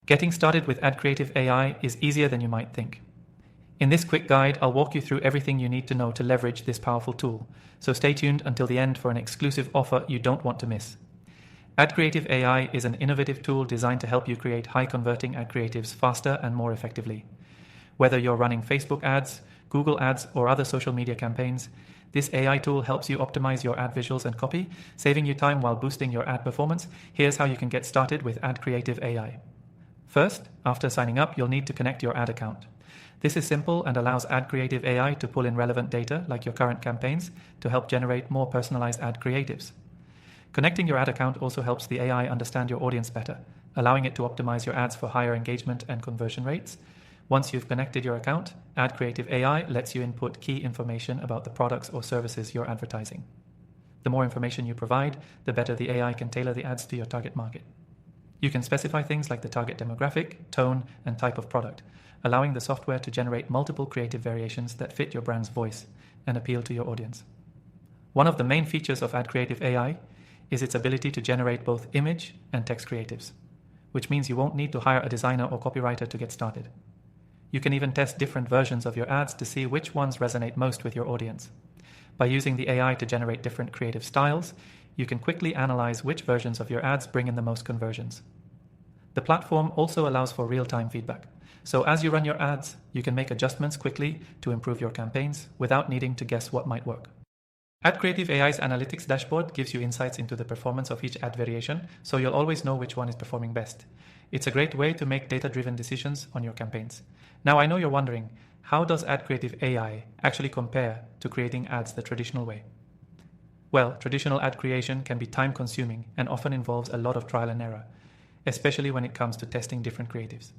Getting started with AdCreative AI is easier than you might think. In this quick guide, I'll walk you through everything you need to know to leverage this powerful tool, so stay tuned until the end for an exclusive offer you don't want to miss. AdCreative AI is an innovative tool designed to help you create high-converting ad creatives faster and more effectively. Whether you're running Facebook ads, Google ads, or other social media campaigns, this AI tool helps you optimize your ad visuals and copy, saving you time while boosting your ad performance. Here's how you can get started with AdCreative AI. First, after signing up, you'll need to connect your ad account. This is simple and allows AdCreative AI to pull in relevant data like your current campaigns to help generate more personalized ad creatives. Connecting your ad account also helps the AI understand your audience better, allowing it to optimize your ads for higher engagement and conversion rates. Once you've connected your account, AdCreative AI lets you input key information about the products or services you're advertising. The more information you provide, the better the AI can tailor the ads to your target market. You can specify things like the target demographic, tone, and type of product, allowing the software to generate multiple creative variations that fit your brand's voice and appeal to your audience. One of the main features of AdCreative AI is its ability to generate both image and text creatives, which means you won't need to hire a designer or copywriter to get started. You can even test different versions of your ads to see which ones resonate most with your audience. By using the AI to generate different creative styles, you can quickly analyze which versions of your ads bring in the most conversions. The platform also allows for real-time feedback, so as you run your ads, you can make adjustments quickly to improve your campaigns without needing to guess what might work. AdCreative AI's analytics dashboard gives you insights into the performance of each ad variation, so you'll always know which one is performing best. It's a great way to make data-driven decisions on your campaigns. Now, I know you're wondering, how does AdCreative AI actually compare to creating ads the traditional way? Well, traditional ad creation can be time-consuming and often involves a lot of trial and error, especially when it comes to testing different creatives.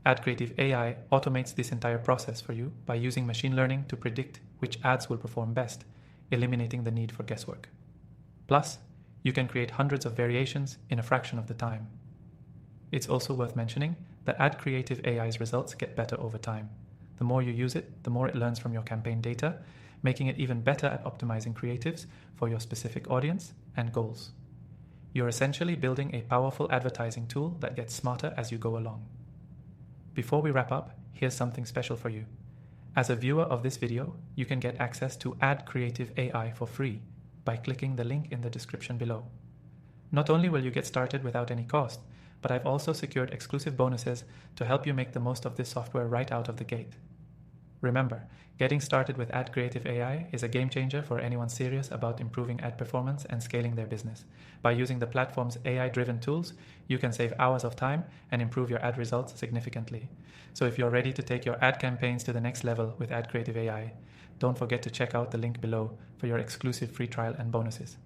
AdCreative AI automates this entire process for you by using machine learning to predict which ads will perform best, eliminating the need for guesswork. Plus, you can create hundreds of variations in a fraction of the time. It's also worth mentioning that AdCreative AI's results get better over time. The more you use it, the more it learns from your campaign data, making it even better at optimizing creatives for your specific audience and goals. You're essentially building a powerful advertising tool that gets smarter as you go along. Before we wrap up, here's something special for you. As a viewer of this video, you can get access to AdCreative AI for free by clicking the link in the description below. Not only will you get started without any cost, but I've also secured exclusive bonuses to help you make the most of this software right out of the gate. Remember, getting started with AdCreative AI is a game changer for anyone serious about improving ad performance and scaling their business. By using the platform's AI-driven tools, you can save hours of time and improve your ad results significantly. So if you're ready to take your ad campaigns to the next level with AdCreative AI, don't forget to check out the link below for your exclusive free trial and bonuses.